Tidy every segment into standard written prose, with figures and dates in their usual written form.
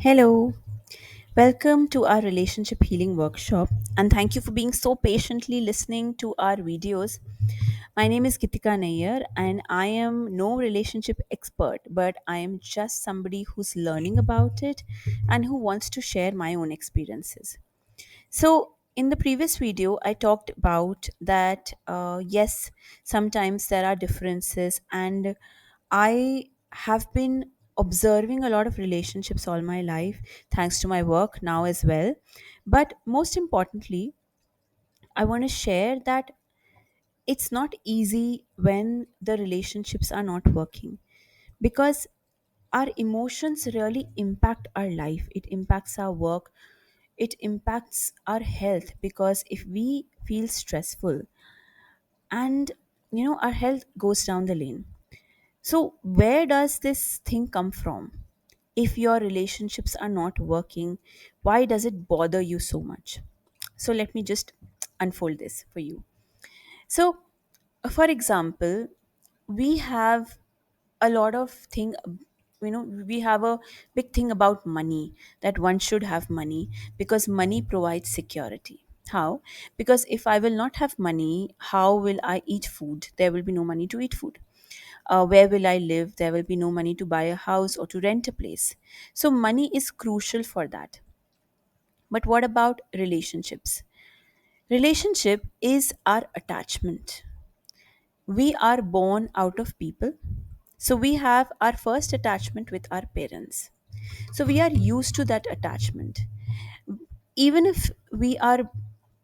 Hello, welcome to our relationship healing workshop, and thank you for being so patiently listening to our videos. My name is Geetika Nayyar, and I am no relationship expert, but I am just somebody who's learning about it and who wants to share my own experiences. So, in the previous video, I talked about that yes, sometimes there are differences, and I have been observing a lot of relationships all my life, thanks to my work now as well. But most importantly, I want to share that it's not easy when the relationships are not working because our emotions really impact our life, it impacts our work, it impacts our health because if we feel stressful and our health goes down the lane. So where does this thing come from? If your relationships are not working, why does it bother you so much? So let me just unfold this for you. So for example, we have a lot of thing, we have a big thing about money, that one should have money because money provides security. How? Because if I will not have money, how will I eat food? There will be no money to eat food. Where will I live? There will be no money to buy a house or to rent a place. So money is crucial for that. But what about relationships? Relationship is our attachment. We are born out of people. So we have our first attachment with our parents. So we are used to that attachment. Even if we are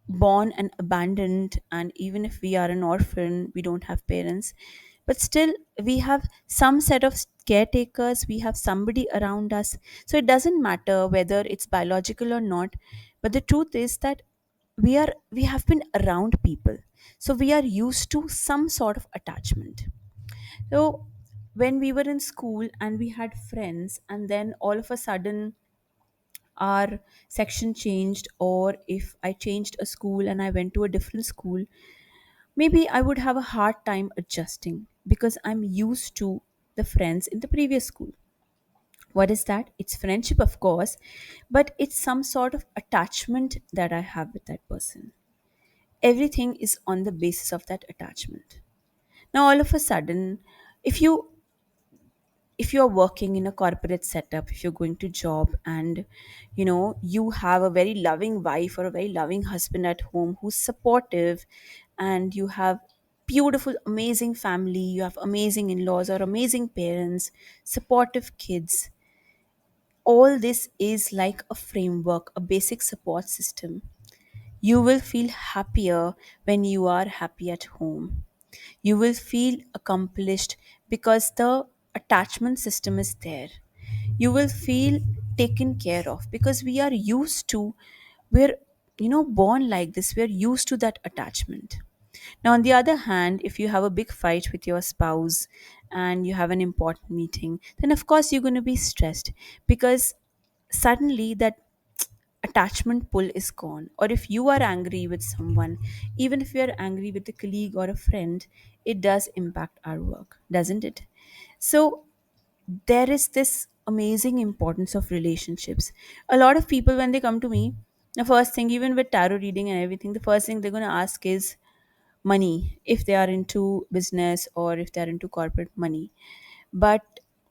born and abandoned, and even if we are an orphan, we don't have parents, but still we have some set of caretakers, we have somebody around us. So it doesn't matter whether it's biological or not, but the truth is that we have been around people, so we are used to some sort of attachment. So when we were in school and we had friends, and then all of a sudden our section changed, or if I changed a school and I went to a different school, maybe I would have a hard time adjusting because I'm used to the friends in the previous school. What is that? It's friendship, of course, but it's some sort of attachment that I have with that person. Everything is on the basis of that attachment. Now all of a sudden, if you if you're working in a corporate setup, if you're going to job, and you have a very loving wife or a very loving husband at home who's supportive, and you have beautiful amazing family, you have amazing in-laws or amazing parents, supportive kids, all this is like a framework, a basic support system. You will feel happier when you are happy at home. You will feel accomplished because the attachment system is there. You will feel taken care of because we're born like this, we're used to that attachment. Now on the other hand, if you have a big fight with your spouse and you have an important meeting, then of course you're going to be stressed because suddenly that attachment pull is gone. Or if you are angry with someone, even if you're angry with a colleague or a friend, it does impact our work, doesn't it? So there is this amazing importance of relationships. A lot of people, when they come to me, the first thing, even with tarot reading and everything, the first thing they're going to ask is money, if they are into business or if they're into corporate money. But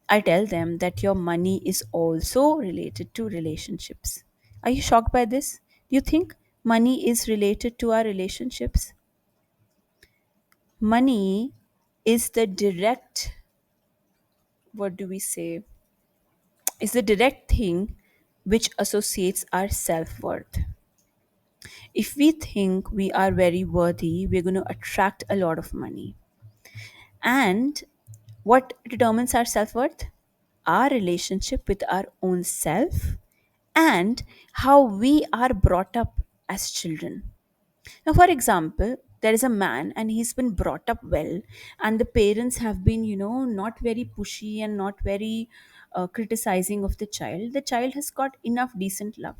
I tell them that your money is also related to relationships. Are you shocked by this? Do you think money is related to our relationships? Money is the direct, what do we say, is the direct thing which associates our self worth. If we think we are very worthy, we're going to attract a lot of money. And what determines our self worth? Our relationship with our own self and how we are brought up as children. Now, for example, there is a man and he's been brought up well, and the parents have been, not very pushy and not very criticizing of the child. The child has got enough decent love.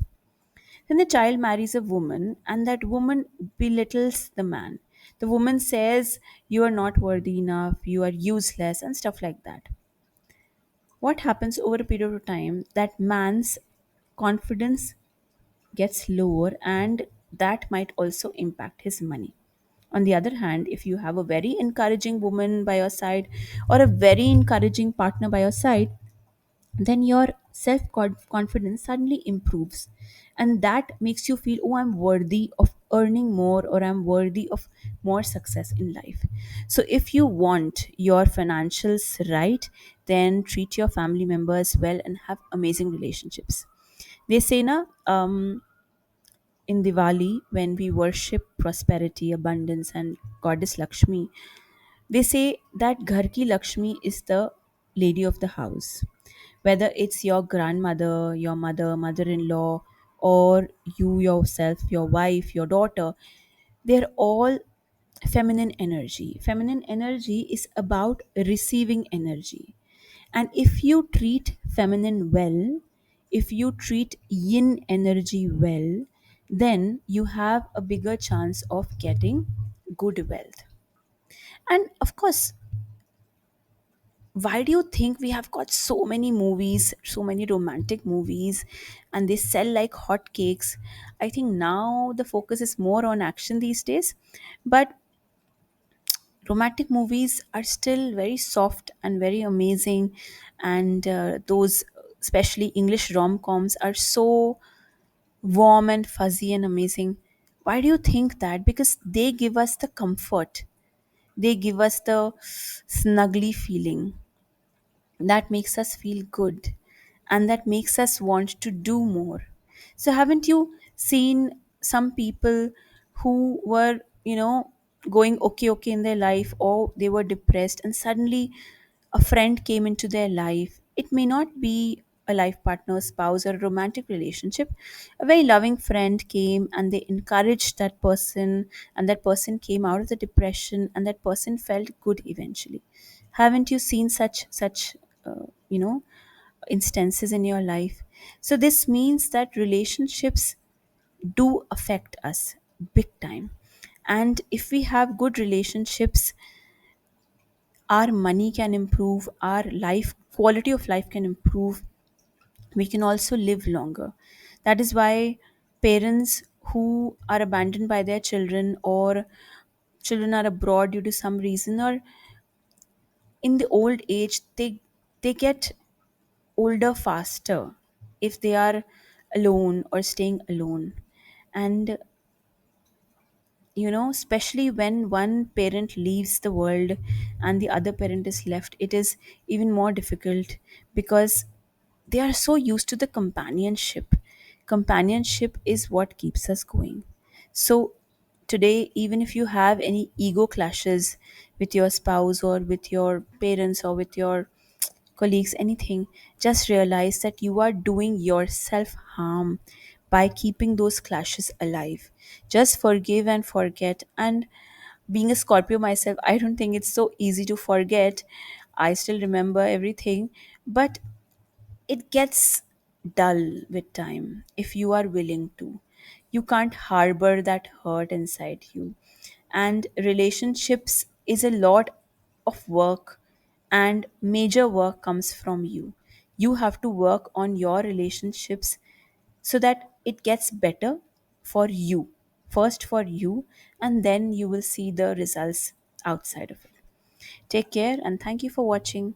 Then the child marries a woman, and that woman belittles the man. The woman says, "You are not worthy enough, you are useless," and stuff like that. What happens over a period of time? That man's confidence gets lower, and that might also impact his money. On the other hand, if you have a very encouraging woman by your side or a very encouraging partner by your side, then your self confidence suddenly improves, and that makes you feel, oh, I'm worthy of earning more, or I'm worthy of more success in life. So if you want your financials right, then treat your family members well and have amazing relationships. They say na, in Diwali, when we worship prosperity, abundance, and goddess Lakshmi, they say that Ghar ki Lakshmi is the lady of the house. Whether it's your grandmother, your mother, mother in law, or you yourself, your wife, your daughter, they're all feminine energy. Feminine energy is about receiving energy. And if you treat feminine well, if you treat yin energy well, then you have a bigger chance of getting good wealth. And of course, why do you think we have got so many movies, so many romantic movies, and they sell like hotcakes? I think now the focus is more on action these days, but romantic movies are still very soft and very amazing. And those, especially English rom-coms, are so warm and fuzzy and amazing. Why do you think that? Because they give us the comfort, they give us the snuggly feeling that makes us feel good, and that makes us want to do more. So haven't you seen some people who were, going okay okay in their life, or they were depressed, and suddenly a friend came into their life? It may not be a life partner, spouse, or a romantic relationship. A very loving friend came and they encouraged that person, and that person came out of the depression, and that person felt good eventually. Haven't you seen such uh, you know instances in your life? So this means that relationships do affect us big time. And if we have good relationships, our money can improve, our life quality of life can improve, we can also live longer. That is why parents who are abandoned by their children, or children are abroad due to some reason, or in the old age, they get older faster if they are alone or staying alone. And especially when one parent leaves the world and the other parent is left, it is even more difficult, because they are so used to the companionship. Companionship is what keeps us going. So today, even if you have any ego clashes with your spouse, or with your parents, or with your colleagues, anything, just realize that you are doing yourself harm by keeping those clashes alive. Just forgive and forget. And being a Scorpio myself, I don't think it's so easy to forget. I still remember everything, but it gets dull with time if you are willing to. You can't harbor that hurt inside you. And relationships is a lot of work, and major work comes from you. You have to work on your relationships so that it gets better for you. First for you, and then you will see the results outside of it. Take care, and thank you for watching.